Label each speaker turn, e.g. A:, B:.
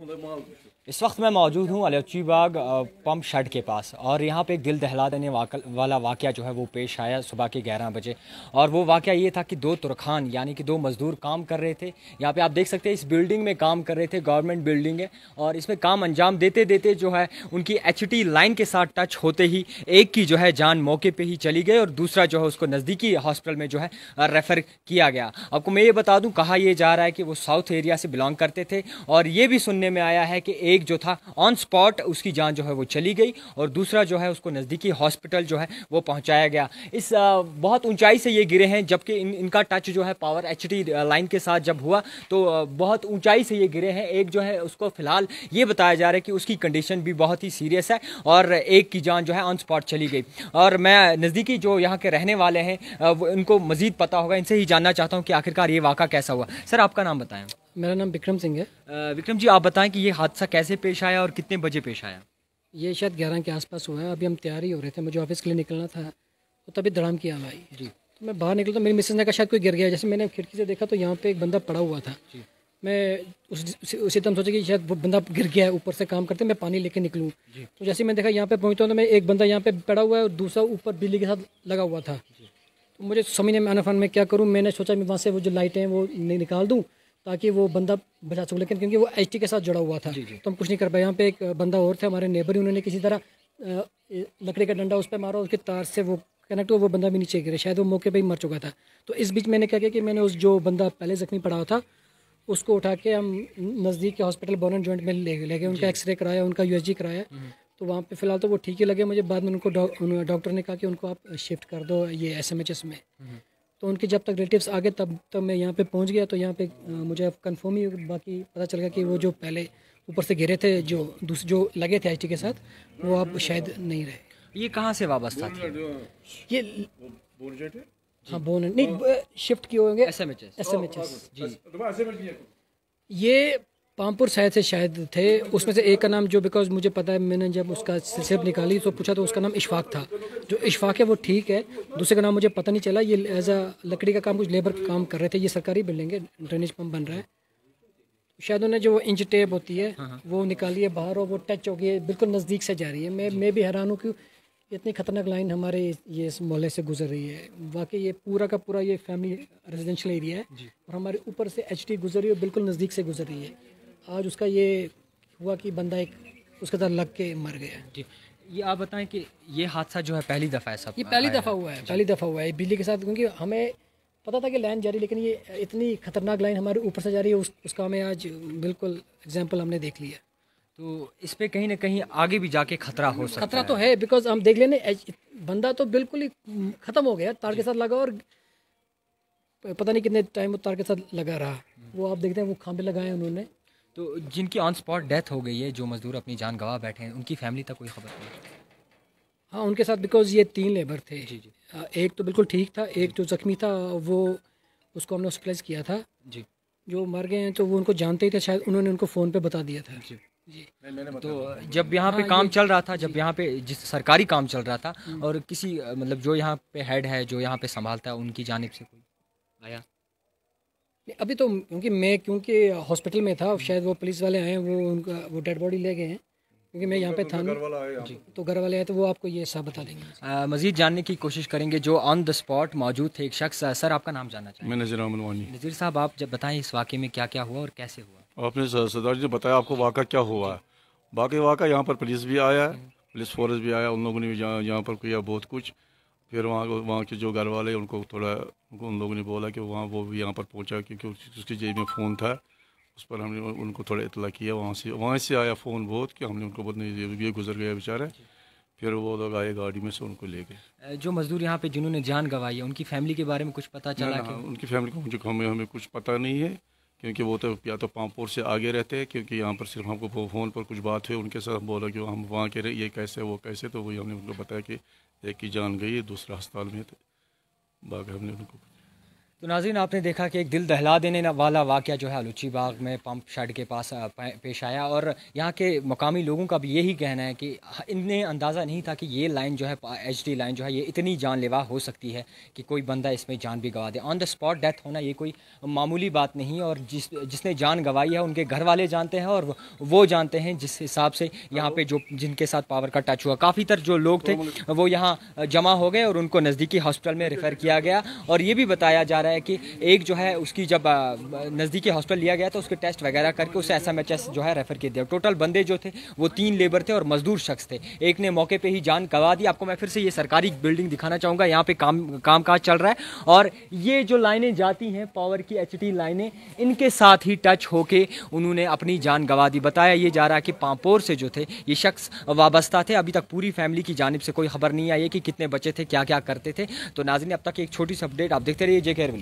A: इस वक्त मैं मौजूद हूँ अलौची बाग पंप शेड के पास और यहाँ पे एक दिल दहला देने वाला वाक़या जो है वो पेश आया सुबह के 11 बजे। और वो वाक़या ये था कि दो तुरखान यानी कि दो मज़दूर काम कर रहे थे। यहाँ पे आप देख सकते हैं इस बिल्डिंग में काम कर रहे थे, गवर्नमेंट बिल्डिंग है, और इसमें काम अंजाम देते देते जो है उनकी HT लाइन के साथ टच होते ही एक की जो है जान मौके पर ही चली गई और दूसरा जो है उसको नज़दीकी हॉस्पिटल में जो है रेफ़र किया गया। आपको मैं ये बता दूँ, कहा यह जा रहा है कि वो साउथ एरिया से बिलोंग करते थे और ये भी सुनने में आया है कि एक जो था ऑन स्पॉट उसकी जान जो है वो चली गई और दूसरा जो है उसको नज़दीकी हॉस्पिटल जो है वो पहुंचाया गया। इस बहुत ऊंचाई से ये गिरे हैं, जबकि इनका टच जो है पावर HT लाइन के साथ जब हुआ तो बहुत ऊंचाई से ये गिरे हैं। एक जो है उसको फिलहाल ये बताया जा रहा है कि उसकी कंडीशन भी बहुत ही सीरियस है और एक की जान जो है ऑन स्पॉट चली गई। और मैं नज़दीकी जो यहाँ के रहने वाले हैं उनको मज़ीद पता होगा, इनसे ही जानना चाहता हूँ कि आखिरकार ये वाक़ा कैसा हुआ। सर, आपका नाम बताएं।
B: मेरा नाम विक्रम सिंह है।
A: विक्रम जी, आप बताएं कि ये हादसा कैसे पेश आया और कितने बजे पेश आया?
B: ये शायद 11 के आसपास हुआ है। अभी हम तैयारी हो रहे थे, मुझे ऑफिस के लिए निकलना था तो तभी धड़ाम की आवाज़ आई जी। तो मैं बाहर निकला तो मेरी मिसेज ने कहा शायद कोई गिर गया। जैसे मैंने खिड़की से देखा तो यहाँ पे एक बंदा पड़ा हुआ था जी। मैं उसी टाइम सोचा कि शायद वो बंदा गिर गया है, ऊपर से काम करते मैं पानी लेके निकलूँ। तो जैसे मैं देखा यहाँ पे पहुँचता तो मैं एक बंदा यहाँ पे पड़ा हुआ है और दूसरा ऊपर बिजली के साथ लगा हुआ था। तो मुझे समझ में आना, मैं क्या करूँ। मैंने सोचा मैं वहाँ से वो जो लाइटें हैं वो निकाल दूँ ताकि वो बंदा बचा सकूँ, लेकिन क्योंकि वो HT के साथ जुड़ा हुआ था तो हम कुछ नहीं कर पाए। यहाँ पे एक बंदा और थे हमारे नेबर ही, उन्होंने किसी तरह लकड़ी का डंडा उस पर मारा, उसके तार से वो कनेक्ट हुआ, वो बंदा भी नीचे गिरा, शायद वो मौके पे ही मर चुका था। तो इस बीच मैंने क्या किया कि मैंने उस जो बंदा पहले जख्मी पड़ा हुआ था उसको उठा के हम नज़दीक के हॉस्पिटल बोन एंड जॉइंट में ले गए, उनका एक्सरे कराया, उनका USG कराया। तो वहाँ पे फ़िलहाल तो वो ठीक ही लगे मुझे। बाद में उनको डॉक्टर ने कहा कि उनको आप शिफ्ट कर दो ये SMHS में। तो उनके जब तक रिलेटिव्स आ गए तब मैं यहाँ पे पहुँच गया। तो यहाँ पे मुझे अब कंफर्म ही बाकी पता चल गया कि वो जो पहले ऊपर से गिरे थे जो लगे थे HT के साथ वो अब शायद नहीं रहे।
A: ये कहाँ से वाबस्ता थी?
B: ये हाँ बोन नहीं शिफ्ट किए होंगे SMHS जी। ये पामपुर साइड से शायद थे। उसमें से एक का नाम जो बिकॉज मुझे पता है, मैंने जब उसका सिलसिला निकाली तो पूछा तो उसका नाम इशफाक था। जो इशफाक है वो ठीक है, दूसरे का नाम मुझे पता नहीं चला। ये एज अ लकड़ी का काम, कुछ लेबर का काम कर रहे थे। ये सरकारी बिल्डिंग है, ड्रेनेज पंप बन रहा है। शायद उन्हें जो इंच टेप होती है वो निकाली है बाहर और वो टच हो गई है, बिल्कुल नज़दीक से जा रही है। मैं भी हैरान हूँ कि इतनी खतरनाक लाइन हमारे ये इस मोहल्ले से गुजर रही है। वाकई ये पूरा का पूरा ये फैमिली रेजिडेंशियल एरिया है और हमारे ऊपर से HT गुजर रही है, बिल्कुल नज़दीक से गुजर रही है। आज उसका ये हुआ कि बंदा एक उसके साथ लग के मर गया जी।
A: ये आप बताएं कि ये हादसा जो है पहली दफ़ा है सब?
B: ये पहली दफ़ा हुआ है, पहली दफ़ा हुआ है बिजली के साथ, क्योंकि हमें पता था कि लाइन जा रही, लेकिन ये इतनी खतरनाक लाइन हमारे ऊपर से जा रही है उसका हमें आज बिल्कुल एग्जाम्पल हमने देख लिया।
A: तो इस पे कहीं ना कहीं आगे भी जाके खतरा हो सकता है।
B: खतरा तो है, बिकॉज हम देख लेने बंदा तो बिल्कुल ही ख़त्म हो गया, तार के साथ लगा और पता नहीं कितने टाइम वो तार के साथ लगा रहा। वो आप देखते हैं वो खांबे लगाए उन्होंने।
A: तो जिनकी ऑन स्पॉट डेथ हो गई है, जो मजदूर अपनी जान गंवा बैठे हैं, उनकी फैमिली तक कोई खबर नहीं?
B: हाँ, उनके साथ बिकॉज ये 3 लेबर थे जी। एक तो बिल्कुल ठीक था, एक जो जख्मी था वो उसको हमने हॉस्पिटलाइज किया था जी। जो मर गए हैं तो वो उनको जानते ही थे, शायद उन्होंने उनको फ़ोन पे बता दिया था जी।
A: तो जब यहाँ पे काम चल रहा था, जब यहाँ पे जिस सरकारी काम चल रहा था और किसी मतलब जो यहाँ पे हेड है, जो यहाँ पे संभालता है, उनकी जानिब से कोई आया?
B: अभी तो क्योंकि हॉस्पिटल में था, शायद वो पुलिस वाले आए, वो उनका वो डेड बॉडी ले गए हैं, क्योंकि मैं यहाँ पे था नहीं। तो घर वाले आए तो वो आपको ये सब बता देंगे।
A: मज़ीद जानने की कोशिश करेंगे। जो ऑन द स्पॉट मौजूद थे एक शख्स, सर आपका नाम जानना चाहिए?
C: मैं नज़ीर अहमद वानी।
A: नज़ीर साहब, आप जब बताएं इस वाक़े में क्या क्या हुआ और कैसे हुआ?
C: आपने सरदार जी ने बताया आपको वाक़ा क्या हुआ है। बाकी वाक़ा यहाँ पर पुलिस भी आया है, पुलिस फोर्स भी आया, उन लोगों ने भी यहाँ पर किया बहुत कुछ। फिर वहाँ के जो घर वाले उनको थोड़ा उन लोगों ने बोला कि वो भी यहाँ पर पहुँचा, क्योंकि उसकी जेब में फ़ोन था। उस पर हमने उनको थोड़ा इतला किया, वहाँ से आया फ़ोन बहुत कि हमने उनको बोला ये गुजर गया बेचारा। फिर वो लोग आए गाड़ी में से उनको ले गए।
A: जो मज़दूर यहाँ पे जिन्होंने जान गंवाई है, उनकी फैमिली के बारे में कुछ पता चला? कि
C: उनकी फैमिली को हमें कुछ पता नहीं है, क्योंकि वो तो या तो पामपुर से आगे रहते हैं, क्योंकि यहाँ पर सिर्फ हमको फ़ोन पर कुछ बात हुई उनके साथ, बोला कि हम वहाँ के रहे, ये कैसे वो कैसे। तो वही हमने उनको बताया कि एक की जान गई है, दूसरा अस्पताल में, तो बाकी हमने उनको।
A: तो नाज़रीन, आपने देखा कि एक दिल दहला देने वाला वाक़या जो है आलूची बाग में पंप शेड के पास पेश आया, और यहाँ के मकामी लोगों का भी यही कहना है कि इन्हें अंदाज़ा नहीं था कि ये लाइन जो है HD लाइन जो है ये इतनी जानलेवा हो सकती है कि कोई बंदा इसमें जान भी गंवा दे। ऑन द स्पॉट डेथ होना ये कोई मामूली बात नहीं, और जिसने जान गंवाई है उनके घर वाले जानते हैं और वो जानते हैं जिस हिसाब से यहाँ पर जो जिनके साथ पावर का टच हुआ। काफ़ी तर जो लोग थे वो यहाँ जमा हो गए और उनको नज़दीकी हॉस्पिटल में रेफ़र किया गया, और ये भी बताया जा रहा है कि एक जो है उसकी जब नज़दीकी हॉस्पिटल लिया गया तो उसके टेस्ट वगैरह करके उसे SMHS जो है रेफ़र किया दिया। टोटल बंदे जो थे वो 3 लेबर थे और मजदूर शख्स थे। एक ने मौके पे ही जान गंवा दी। आपको मैं फिर से ये सरकारी बिल्डिंग दिखाना चाहूँगा, यहाँ पे कामकाज चल रहा है, और ये जो लाइनें जाती हैं पावर की HD लाइनें, इनके साथ ही टच होके उन्होंने अपनी जान गंवा दी। बताया ये जा रहा है कि पांपोर से जो थे ये शख्स वाबस्ता थे। अभी तक पूरी फैमिली की जानिब से कोई खबर नहीं आई है कि कितने बच्चे थे, क्या क्या करते थे। तो नाज़रीन, अब तक एक छोटी सी अपडेट, आप देखते रहिए JK रेवोल्यूशन।